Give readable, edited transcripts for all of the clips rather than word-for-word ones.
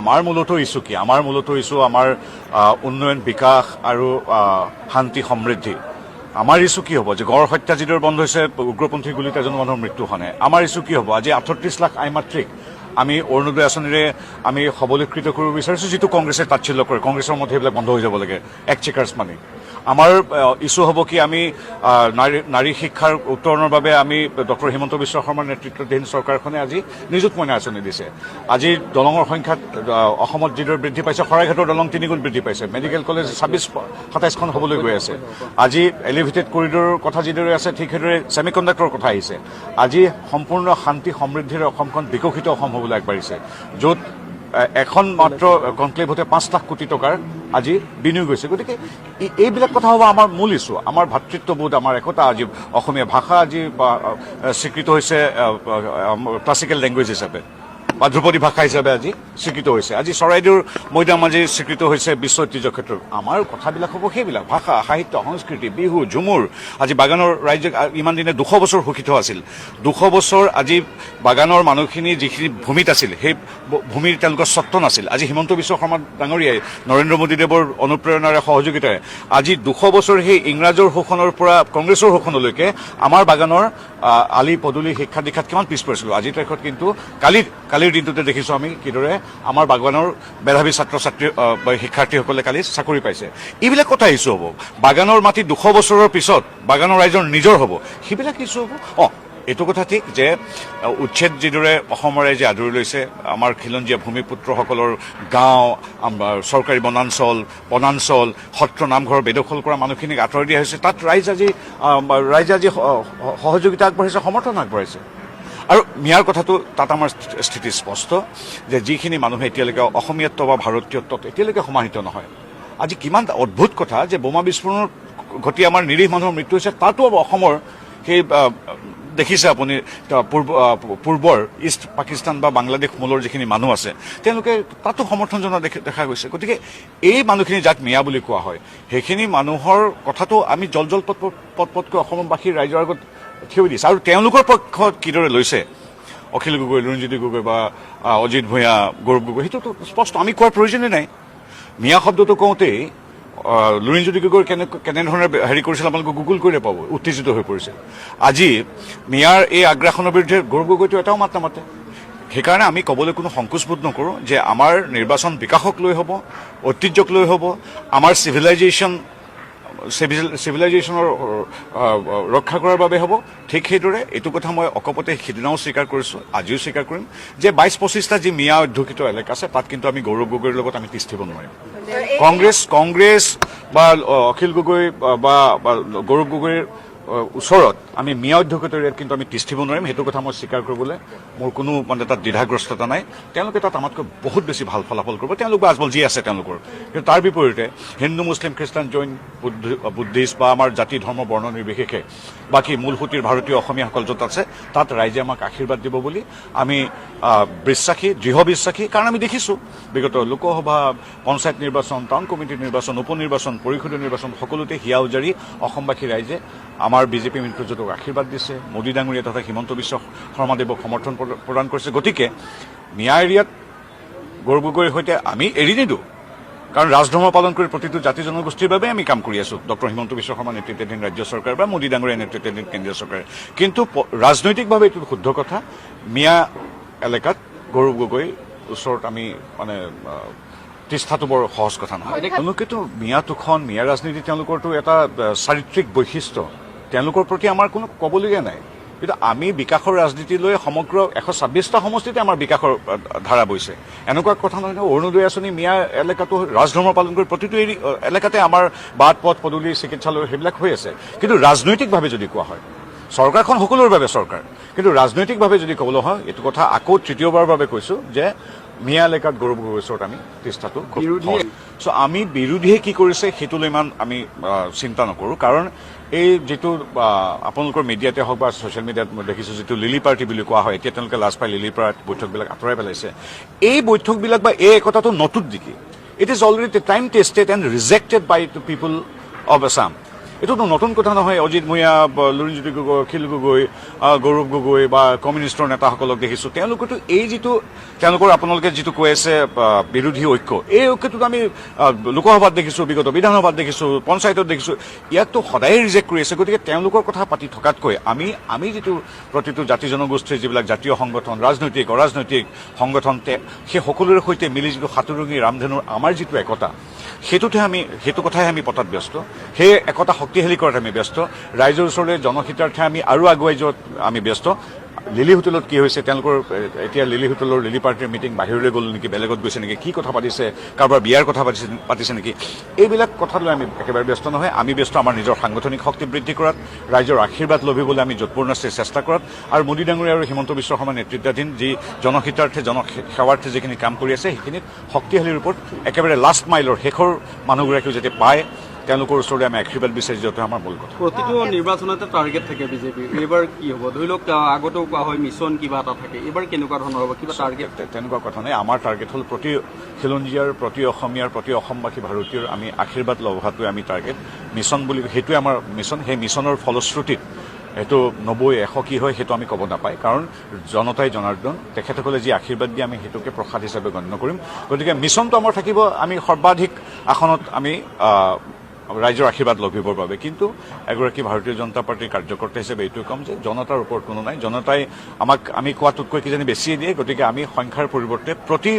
আমাৰ মূলত ইছ্যু কি? আমাৰ মূলত ইছ্যু আমাৰ উন্নয়ন, বিকাশ আৰু শান্তি সমৃদ্ধি। আমাৰ ইছ্যু কি হ'ব যে গড় হত্যা যিদৰে বন্ধ হৈছে, উগ্ৰপন্থী গুলীত এজন মানুহৰ মৃত্যু হোৱা নাই। আমাৰ ইছ্যু কি হ'ব আজি 38 লাখ আই মাতৃক আমি অৰুণোদয় আঁচনিৰে আমি সবলীকৃত কৰিব বিচাৰিছোঁ, যিটো কংগ্ৰেছে তাচ্ছিল্য কৰে। কংগ্ৰেছৰ মতে সেইবিলাক বন্ধ হৈ যাব লাগে, একচেকাৰ্ছ মানি। আমাৰ ইছ্যু হ'ব কি আমি নাৰী শিক্ষাৰ উত্তৰণৰ বাবে আমি ডক্টৰ হিমন্ত বিশ্ব শৰ্মাৰ নেতৃত্বাধীন চৰকাৰখনে আজি নিযুত মইনা আঁচনি দিছে। আজি দলঙৰ সংখ্যাত অসমত যিদৰে বৃদ্ধি পাইছে, শৰাইঘাটৰ দলং 3 গুণ বৃদ্ধি পাইছে, মেডিকেল কলেজ 26-27খন হ'বলৈ গৈ আছে। আজি এলিভেটেড কৰিডৰৰ কথা যিদৰে আছে, ঠিক সেইদৰে ছেমি কণ্ডাক্টৰৰ কথা আহিছে। আজি সম্পূৰ্ণ শান্তি সমৃদ্ধিৰে অসমখন বিকশিত অসম হ'বলৈ আগবাঢ়িছে, য'ত এখন মাত্ৰ কনক্লেভতে 5 লাখ কোটি টকাৰ আজি বিনিয়োগ হৈছে। গতিকে এইবিলাক কথা হ'ব আমাৰ মূল ইছ্যু। আমাৰ ভাতৃত্ববোধ, আমাৰ একতা, আজি অসমীয়া ভাষা আজি স্বীকৃত হৈছে ক্লাছিকেল লেংগুৱেজ হিচাপে বা ধ্ৰুপদী ভাষা হিচাপে আজি স্বীকৃত হৈছে। আজি চৰাইদেউৰ মৈদাম আজি স্বীকৃত হৈছে বিশ্ব ঐতিহ্য ক্ষেত্ৰত। আমাৰ কথাবিলাক হ'ব সেইবিলাক ভাষা, সাহিত্য, সংস্কৃতি, বিহু, ঝুমুৰ। আজি বাগানৰ ৰাইজে ইমান দিনে 200 বছৰ শোষিত আছিল। 200 বছৰ আজি বাগানৰ মানুহখিনি যিখিনি ভূমিত আছিল, সেই ভূমিৰ তেওঁলোকৰ স্বত্ব নাছিল। আজি হিমন্ত বিশ্ব শৰ্মা ডাঙৰীয়াই নৰেন্দ্ৰ মোদীদেৱৰ অনুপ্ৰেৰণাৰে, সহযোগিতাৰে আজি 200 বছৰ সেই ইংৰাজৰ শোষণৰ পৰা কংগ্ৰেছৰ শোষণলৈকে আমাৰ বাগানৰ আলি পদূলি, শিক্ষা দীক্ষাত কিমান পিছ পৰিছিলোঁ। আজিৰ তাৰিখত কিন্তু কালিৰ দিনটোতে দেখিছোঁ আমি কিদৰে আমাৰ বাগানৰ মেধাৱী ছাত্ৰ ছাত্ৰী শিক্ষাৰ্থীসকলে কালি চাকৰি পাইছে। এইবিলাক কথা ইছ্যু হ'ব। বাগানৰ মাটি 200 বছৰৰ পিছত বাগানৰ ৰাইজৰ নিজৰ হ'ব, সেইবিলাক ইছ্যু হ'ব। এইটো কথা ঠিক যে উচ্ছেদ যিদৰে অসমৰ ৰাইজে আদৰি লৈছে, আমাৰ খিলঞ্জীয়া ভূমিপুত্ৰসকলৰ গাঁও, চৰকাৰী বনাঞ্চল, সত্ৰ নামঘৰ বেদখল কৰা মানুহখিনিক আঁতৰাই দিয়া হৈছে। তাত ৰাইজে আজি সহযোগিতা আগবাঢ়িছে, সমৰ্থন আগবাঢ়িছে। আৰু মিয়াৰ কথাটো তাত আমাৰ স্থিতি স্পষ্ট যে যিখিনি মানুহে এতিয়ালৈকে অসমীয়াত্ব বা ভাৰতীয়ত্বত এতিয়ালৈকে সমাহিত নহয়। আজি কিমান অদ্ভুত কথা যে বোমা বিস্ফোৰণৰ ঘটি আমাৰ নিৰীহ মানুহৰ মৃত্যু হৈছে, তাতো অসমৰ সেই দেখিছে আপুনি পূৰ্বৰ ইষ্ট পাকিস্তান বা বাংলাদেশ মূলৰ যিখিনি মানুহ আছে, তেওঁলোকে তাতো সমৰ্থন জনোৱা দেখা গৈছে। গতিকে এই মানুহখিনি যাক মিয়া বুলি কোৱা হয়, সেইখিনি মানুহৰ কথাটো আমি জল পটকৈ অসমবাসীৰ ৰাইজৰ আগত থিয় দিছে। আৰু তেওঁলোকৰ পক্ষত কিদৰে লৈছে অখিল গগৈ, লুৰিণজ্যোতি গগৈ বা অজিত ভূঞা, গৌৰৱ গগৈ, সেইটোতো স্পষ্ট। আমি কোৱাৰ প্ৰয়োজনেই নাই। মিয়া শব্দটো কওঁতেই লুৰিণজ্যোতি গগৈ কেনেধৰণে হেৰি কৰিছিল আপোনালোকে গুগল কৰিলে পাব, উত্তেজিত হৈ পৰিছিল। আজি মিয়াৰ এই আগ্ৰাসনৰ বিৰুদ্ধে গৌৰৱ গগৈটো এটাও মাত নামাতে। সেইকাৰণে আমি ক'বলৈ কোনো সংকোচবোধ নকৰোঁ যে আমাৰ নিৰ্বাচন বিকাশক লৈ হ'ব, ঐতিহ্যক লৈ হ'ব, আমাৰ চিভিলাইজেশ্যনৰ ৰক্ষা কৰাৰ বাবে হ'ব। ঠিক সেইদৰে এইটো কথা মই অকপতে সিদিনাও স্বীকাৰ কৰিছোঁ, আজিও স্বীকাৰ কৰিম যে 22-25টা যি মিয়া অধ্যুষিত এলেকা আছে, তাত কিন্তু আমি গৌৰৱ গগৈৰ লগত আমি তিষ্ঠিব নোৱাৰিম। কংগ্ৰেছ বা অখিল গগৈ বা গৌৰৱ গগৈৰ ওচৰত আমি মিয়া অধ্যুষিত এৰিয়াত কিন্তু আমি তিষ্ঠিব নোৱাৰিম। সেইটো কথা মই স্বীকাৰ কৰিবলৈ মোৰ কোনো তাত দ্বিধাগ্ৰস্ততা নাই। তেওঁলোকে তাত আমাতকৈ বহুত বেছি ভাল ফলাফল কৰিব, তেওঁলোক বা আজমল যি আছে তেওঁলোকৰ। কিন্তু তাৰ বিপৰীতে হিন্দু, মুছলিম, খ্ৰীষ্টান, জৈন, বুদ্ধিষ্ট বা আমাৰ জাতি ধৰ্ম বৰ্ণ নিৰ্বিশেষে বাকী মূলসুঁতিৰ ভাৰতীয় অসমীয়াসকল য'ত আছে, তাত ৰাইজে আমাক আশীৰ্বাদ দিব বুলি আমি বিশ্বাসী, দৃঢ় বিশ্বাসী। কাৰণ আমি দেখিছোঁ বিগত লোকসভা, পঞ্চায়ত নিৰ্বাচন, টাউন কমিটি নিৰ্বাচন, উপ নিৰ্বাচন, পৰিষদীয় নিৰ্বাচন সকলোতে হিয়া উজাৰি অসমবাসী ৰাইজে আমাৰ বিজেপি মিত্ৰজোঁটক আশীৰ্বাদ দিছে, মোদী ডাঙৰীয়া তথা হিমন্ত বিশ্ব শৰ্মাদেৱক সমৰ্থন প্ৰদান কৰিছে। গতিকে মিয়া এৰিয়াত গৌৰৱ গগৈৰ সৈতে আমি এৰি নিদিওঁ, কাৰণ ৰাজধৰ্ম পালন কৰি প্ৰতিটো জাতি জনগোষ্ঠীৰ বাবে আমি কাম কৰি আছোঁ, ডক্টৰ হিমন্ত বিশ্ব শৰ্মা নেতৃত্বাধীন ৰাজ্য চৰকাৰ বা মোদী ডাঙৰীয়া নেতৃত্বাধীন কেন্দ্ৰীয় চৰকাৰে। কিন্তু ৰাজনৈতিকভাৱে এইটো শুদ্ধ কথা, মিয়া এলেকাত গৌৰৱ গগৈ ওচৰত আমি তিষ্ঠাটো বৰ সহজ কথা নহয়। তেওঁলোকেতো মিয়া তোষণ, মিয়া ৰাজনীতি তেওঁলোকৰতো এটা চাৰিত্ৰিক বৈশিষ্ট্য, তেওঁলোকৰ প্ৰতি আমাৰ কোনো ক'বলগীয়া নাই। কিন্তু আমি বিকাশৰ ৰাজনীতি লৈ সমগ্ৰ 126টা সমষ্টিতে আমাৰ বিকাশৰ ধাৰা বৈছে, এনেকুৱা কথা নহয়। অৰুণোদয় আঁচনি মিয়া এলেকাটো ৰাজধৰ্ম পালন কৰি প্ৰতিটো এলেকাতে আমাৰ বাট পথ পদূলি, চিকিৎসালয় সেইবিলাক হৈ আছে। কিন্তু ৰাজনৈতিকভাৱে যদি কোৱা হয়, চৰকাৰখন সকলোৰে বাবে চৰকাৰ, কিন্তু ৰাজনৈতিকভাৱে যদি ক'বলৈ হয়, এইটো কথা আকৌ তৃতীয়বাৰৰ বাবে কৈছোঁ যে মিয়া এলেকাত গৌৰৱ গগৈৰ ওচৰত আমি তিষ্ঠাটো খুব সহজ। চ' আমি বিৰোধীয়ে কি কৰিছে সেইটোলৈ ইমান আমি চিন্তা নকৰোঁ। কাৰণ এই যিটো আপোনালোকৰ মিডিয়াতে হওক বা ছ'চিয়েল মিডিয়াত মই দেখিছোঁ, যিটো লিলি পাৰ্টি বুলি কোৱা হয়, এতিয়া তেওঁলোকে লাজ পাই লিলিৰ পৰা বৈঠকবিলাক আঁতৰাই পেলাইছে। এই বৈঠকবিলাক বা এই একতাটো নতুন নেকি? It is already time tested and rejected by the people of Assam. এইটোতো নতুন কথা নহয়। অজিত ভূঞা, লুৰিণজ্যোতি গগৈ, অখিল গগৈ, গৌৰৱ গগৈ বা কমিউনিষ্টৰ নেতাসকলক দেখিছোঁ, তেওঁলোকেতো এই যিটো তেওঁলোকৰ আপোনালোকে যিটো কৈ আছে বিৰোধী ঐক্য, এই ঐক্যটোতো আমি লোকসভাত দেখিছোঁ, বিগত বিধানসভাত দেখিছোঁ, পঞ্চায়তত দেখিছোঁ, ইয়াকতো সদায় ৰিজেক্ট কৰি আছে। গতিকে তেওঁলোকৰ কথা পাতি থকাতকৈ আমি যিটো প্ৰতিটো জাতি জনগোষ্ঠীৰ যিবিলাক জাতীয় সংগঠন, ৰাজনৈতিক অৰাজনৈতিক সংগঠন, সেই সকলোৰে সৈতে মিলি যিটো সাঁতুৰঙী ৰামধেনুৰ আমাৰ যিটো একতা, সেইটো কথাই আমি পতাত ব্যস্ত। সেই একতা শক্তিশালী কৰাত আমি ব্যস্ত। ৰাইজৰ ওচৰলৈ জনহিতাৰ্থে আমি আৰু আগুৱাই যোৱাত আমি ব্যস্ত। লিলি হোটেলত কি হৈছে, তেওঁলোকৰ এতিয়া লিলি হোটেলৰ লিলি পাৰ্টিৰ মিটিং বাহিৰলৈ গ'ল নেকি, বেলেগত গৈছে নেকি, কি কথা পাতিছে, কাৰোবাৰ বিয়াৰ কথা পাতিছে নেকি, এইবিলাক কথালৈ আমি একেবাৰে ব্যস্ত নহয়। আমি ব্যস্ত আমাৰ নিজৰ সাংগঠনিক শক্তি বৃদ্ধি কৰাত, ৰাইজৰ আশীৰ্বাদ লভিবলৈ আমি যৎপৰোনাস্তি চেষ্টা কৰাত, আৰু মোদী ডাঙৰীয়া আৰু হিমন্ত বিশ্ব শৰ্মা নেতৃত্বাধীন যি জনহিতাৰ্থে জনসেৱাৰ্থে যিখিনি কাম কৰি আছে, সেইখিনিত শক্তিশালী ৰূপত একেবাৰে লাষ্ট মাইলৰ শেষৰ মানুহগৰাকীও যাতে পায়, তেওঁলোকৰ ওচৰলৈ আমি আশীৰ্বাদ বিচাৰি যোৱাটো আমাৰ মূল কথা। প্ৰতিটো নিৰ্বাচনতে টাৰ্গেট থাকে বিজেপিৰ। এইবাৰ কি হ'ব? ধৰি লওক আগতেও কোৱা হয় মিছন কিবা এটা থাকে, এইবাৰ কেনেকুৱা ধৰণৰ হ'ব, কিবা টাৰ্গেট? তেনেকুৱা কথা নাই। আমাৰ টাৰ্গেট হ'ল প্ৰতি খিলঞ্জীয়াৰ, প্ৰতি অসমীয়াৰ, প্ৰতি অসমবাসী ভাৰতীয়ৰ আমি আশীৰ্বাদ লভাটোৱে আমি টাৰ্গেট। মিছন বুলি সেইটোৱে আমাৰ মিছন। সেই মিছনৰ ফলশ্ৰুতিত সেইটো 90-100 কি হয় সেইটো আমি ক'ব নাপায়, কাৰণ জনতাই জনাৰ্দন, তেখেতসকলে যি আশীৰ্বাদ দিয়ে আমি সেইটোকে প্ৰসাদ হিচাপে গণ্য কৰিম। গতিকে মিছনটো আমাৰ থাকিব আমি সৰ্বাধিক আসনত আমি ৰাইজৰ আশীৰ্বাদ লভিবৰ বাবে। কিন্তু এগৰাকী ভাৰতীয় জনতা পাৰ্টীৰ কাৰ্যকৰ্তা হিচাপে এইটোৱে ক'ম যে জনতাৰ ওপৰত কোনো নাই। জনতাই আমাক আমি কোৱাটোতকৈ কিজানি বেছিয়ে দিয়ে। গতিকে আমি সংখ্যাৰ পৰিৱৰ্তে প্ৰতি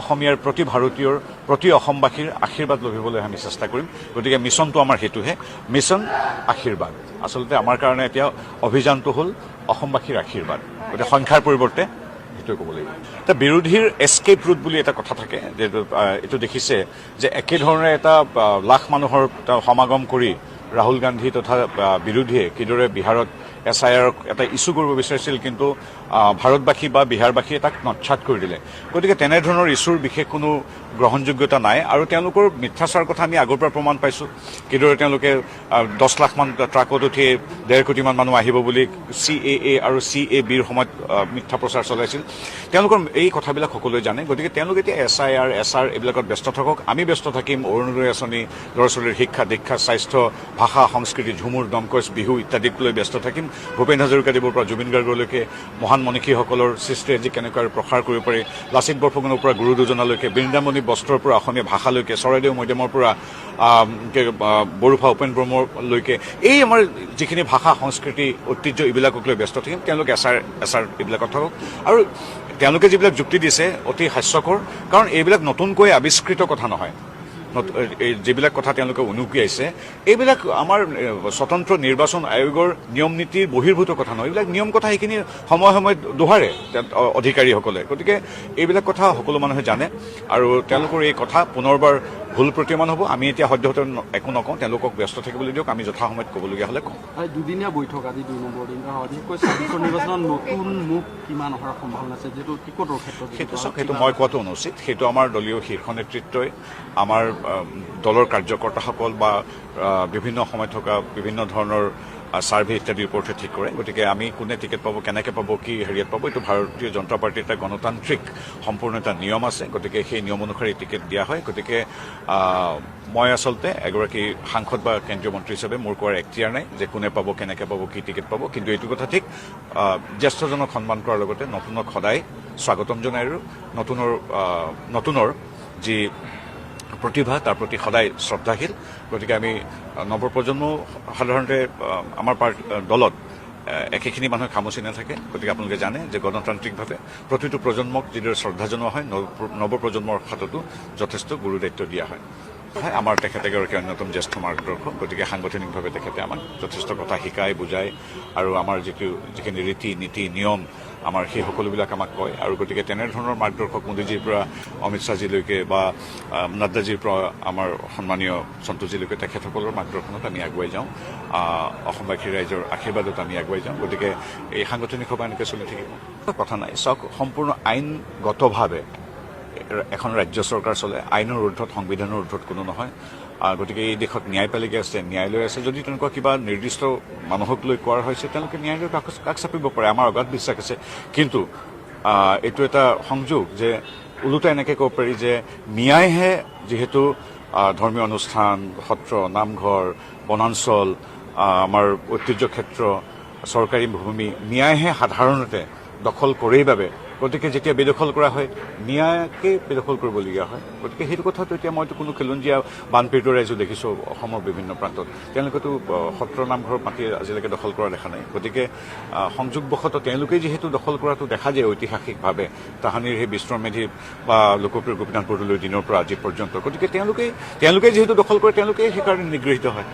অসমীয়াৰ, প্ৰতি ভাৰতীয়ৰ, প্ৰতি অসমবাসীৰ আশীৰ্বাদ লভিবলৈ আমি চেষ্টা কৰিম। গতিকে মিছনটো আমাৰ সেইটোহে, মিছন আশীৰ্বাদ। আচলতে আমাৰ কাৰণে এতিয়া অভিযানটো হ'ল অসমবাসীৰ আশীৰ্বাদ। গতিকে সংখ্যাৰ পৰিৱৰ্তে সেইটোৱে ক'ব লাগিব। এতিয়া বিৰোধীৰ এস্কেপ ৰুট বুলি এটা কথা থাকে, যে এইটো দেখিছে যে একেধৰণে এটা লাখ মানুহৰ সমাগম কৰি ৰাহুল গান্ধী তথা বিৰোধীয়ে কিদৰে বিহাৰত SIR এটা ইছ্যু কৰিব বিচাৰিছিল, কিন্তু ভাৰতবাসী বা বিহাৰবাসীয়ে তাক নৎসাত কৰি দিলে। গতিকে তেনেধৰণৰ ইছ্যুৰ বিশেষ কোনো গ্ৰহণযোগ্যতা নাই, আৰু তেওঁলোকৰ মিথ্যাচাৰ কথা আমি আগৰ পৰা প্ৰমাণ পাইছোঁ। কিদৰে তেওঁলোকে 10 লাখমান ট্ৰাকত উঠি 1.5 কোটিমান মানুহ আহিব বুলি CAA আৰু CABৰ সময়ত মিথ্যা প্ৰচাৰ চলাইছিল। তেওঁলোকৰ এই কথাবিলাক সকলোৱে জানে। গতিকে তেওঁলোকে এতিয়া SIR, SR এইবিলাকত ব্যস্ত থাকক, আমি ব্যস্ত থাকিম অৰুণোদয় আঁচনি, ল'ৰা ছোৱালীৰ শিক্ষা দীক্ষা, স্বাস্থ্য, ভাষা, সংস্কৃতি, ঝুমুৰ, দমকচ, বিহু ইত্যাদিক লৈ ব্যস্ত থাকিম। ভূপেন হাজৰিকাদেৱৰ পৰা জুবিন গাৰ্গলৈকে মহান মনীষীসকলৰ সৃষ্টি আজি কেনেকৈ প্ৰসাৰ কৰিব পাৰি, লাচিত বৰফুকনৰ পৰা গুৰু দুজনালৈকে, বৃন্দাবনী বস্ত্ৰৰ পৰা অসমীয়া ভাষালৈকে, চৰাইদেউ মৈদামৰ পৰা বড়োফা উপেন ব্ৰহ্মলৈকে, এই আমাৰ যিখিনি ভাষা, সংস্কৃতি, ঐতিহ্য এইবিলাকক লৈ ব্যস্ত থাকিম। তেওঁলোকে SR এইবিলাকত থাকক। আৰু তেওঁলোকে যিবিলাক যুক্তি দিছে অতি হাস্যকৰ, কাৰণ এইবিলাক নতুনকৈ আৱিষ্কৃত কথা নহয়। যিবিলাক কথা তেওঁলোকে উনুকিয়াইছে, এইবিলাক আমাৰ স্বতন্ত্ৰ নিৰ্বাচন আয়োগৰ নিয়ম নীতিৰ বহিৰ্ভূত কথা নহয়। এইবিলাক নিয়ম কথা সেইখিনি সময়ে সময়ে দোহাৰে অধিকাৰীসকলে। গতিকে এইবিলাক কথা সকলো মানুহে জানে, আৰু তেওঁলোকৰ এই কথা পুনৰবাৰ ভুল প্ৰতিমান হ'ব। আমি এতিয়া সদ্যহতে একো নকওঁ, তেওঁলোকক ব্যস্ত থাকিবলৈ দিয়ক, আমি যথাসময়ত ক'বলগীয়া হ'লে কওঁ। দুদিনীয়া বৈঠক আজি 2 নম্বৰ দিন, বিশেষকৈ ছাব্বিছৰ নিৰ্বাচনত নতুন মুখ কিমান অহাৰ সম্ভাৱনা আছে, যিহেতু টিকটৰ ক্ষেত্ৰত? সেইটো মই কোৱাটো অনুচিত। সেইটো আমাৰ দলীয় শীৰ্ষ নেতৃত্বই, আমাৰ দলৰ কাৰ্যকৰ্তাসকল বা বিভিন্ন সময়ত থকা বিভিন্ন ধৰণৰ ছাৰ্ভে ইত্যাদিৰ ওপৰতহে ঠিক কৰে। গতিকে আমি কোনে টিকেট পাব, কেনেকৈ পাব, কি হেৰিয়াত পাব, এইটো ভাৰতীয় জনতা পাৰ্টীৰ এটা গণতান্ত্ৰিক সম্পূৰ্ণ এটা নিয়ম আছে। গতিকে সেই নিয়ম অনুসৰি টিকেট দিয়া হয়। গতিকে মই আচলতে এগৰাকী সাংসদ বা কেন্দ্ৰীয় মন্ত্ৰী হিচাপে মোৰ কোৱাৰ এখতিয়াৰ নাই যে কোনে পাব, কেনেকৈ পাব, কি টিকেট পাব। কিন্তু এইটো কথা ঠিক, জ্যেষ্ঠজনক সন্মান কৰাৰ লগতে নতুনক সদায় স্বাগতম জনায়, আৰু নতুনৰ যি প্ৰতিভা তাৰ প্ৰতি সদায় শ্ৰদ্ধাশীল। গতিকে আমি নৱপ্ৰজন্ম সাধাৰণতে আমাৰ দলত একেখিনি মানুহে খামুচি নাথাকে। গতিকে আপোনালোকে জানে যে গণতান্ত্ৰিকভাৱে প্ৰতিটো প্ৰজন্মক যিদৰে শ্ৰদ্ধা জনোৱা হয়, নৱপ্ৰজন্মৰ হাততো যথেষ্ট গুৰু দায়িত্ব দিয়া হয়। আমাৰ তেখেত এগৰাকী অন্যতম জ্যেষ্ঠ মাৰ্গদৰ্শক। গতিকে সাংগঠনিকভাৱে তেখেতে আমাক যথেষ্ট কথা শিকায়, বুজায়, আৰু আমাৰ যিখিনি ৰীতি নীতি নিয়ম আমাৰ সেই সকলোবিলাক আমাক কয়। আৰু গতিকে তেনেধৰণৰ মাৰ্গদৰ্শক মোদীজীৰ পৰা অমিত শ্বাহজীলৈকে বা নাড্ডাজীৰ পৰা আমাৰ সন্মানীয় সন্তোষজীলৈকে তেখেতসকলৰ মাৰ্গদৰ্শনত আমি আগুৱাই যাওঁ, অসমবাসী ৰাইজৰ আশীৰ্বাদত আমি আগুৱাই যাওঁ। গতিকে এই সাংগঠনিক সভা এনেকৈ চলি থাকিব, কথা নাই। চাওক, সম্পূৰ্ণ আইনগতভাৱে এখন ৰাজ্য চৰকাৰ চলে, আইনৰ ঊৰ্ধত, সংবিধানৰ ঊৰ্ধত কোনো নহয়। গতিকে এই দেশত ন্যায়পালিকা আছে, ন্যায়ালয় আছে। যদি তেনেকুৱা কিবা নিৰ্দিষ্ট মানুহক লৈ কোৱা হৈছে, তেওঁলোকে ন্যায়ালয়ক কাষ চাপিব পাৰে, আমাৰ অগাধ বিশ্বাস আছে। কিন্তু এইটো এটা সংযোগ যে ওলোটা এনেকৈ ক'ব পাৰি যে ন্যায়হে যিহেতু ধৰ্মীয় অনুষ্ঠান, সত্ৰ, নামঘৰ, বনাঞ্চল, আমাৰ ঐতিহ্য ক্ষেত্ৰ, চৰকাৰী ভূমি ন্যায়হে সাধাৰণতে দখল কৰেই বাবে, গতিকে যেতিয়া বেদখল কৰা হয় ন্যায়কে বেদখল কৰিবলগীয়া হয়। গতিকে সেইটো কথাটো এতিয়া মইতো কোনো খিলঞ্জীয়া বানপীড়িত ৰাইজো দেখিছোঁ অসমৰ বিভিন্ন প্ৰান্তত, তেওঁলোকেতো সত্ৰ নামঘৰ মাটি আজিলৈকে দখল কৰা দেখা নাই। গতিকে সংযোগবশতঃ তেওঁলোকেই যিহেতু দখল কৰাটো দেখা যায় ঐতিহাসিকভাৱে তাহানিৰ সেই বিষ্ণুমেধি বা লোকপ্ৰিয় গোপীনাথ বৰদলৈৰ দিনৰ পৰা আজি পৰ্যন্ত, গতিকে তেওঁলোকেই যিহেতু দখল কৰে তেওঁলোকেই সেইকাৰণে নিগৃহীত হয়।